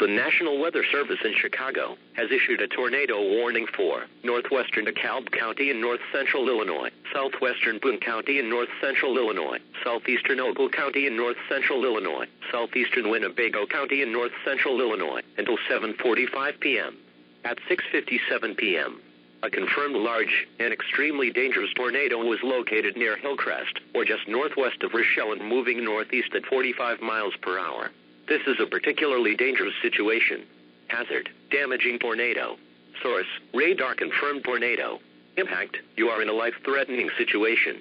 The National Weather Service in Chicago has issued a tornado warning for northwestern KALB County in north-central Illinois, southwestern Boone County in north-central Illinois, southeastern OGLE County in north-central Illinois, southeastern Winnebago County in north-central Illinois, until 7:45 p.m. At 6:57 p.m., a confirmed large and extremely dangerous tornado was located near HILLCREST, or just northwest of Rochelle and moving northeast at 45 miles per hour. This is a particularly dangerous situation. Hazard: damaging tornado. Source: radar confirmed tornado. Impact: you are in a life-threatening situation.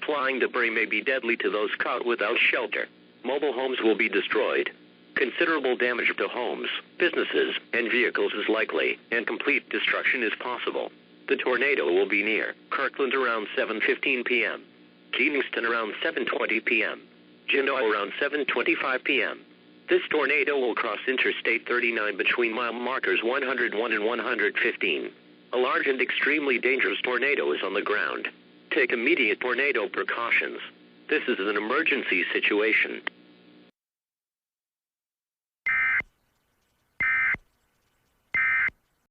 Flying debris may be deadly to those caught without shelter. Mobile homes will be destroyed. Considerable damage to homes, businesses, and vehicles is likely, and complete destruction is possible. The tornado will be near Kirkland around 7:15 p.m., Kingston around 7:20 p.m., Juneau around 7:25 p.m. This tornado will cross Interstate 39 between mile markers 101 and 115. A large and extremely dangerous tornado is on the ground. Take immediate tornado precautions. This is an emergency situation.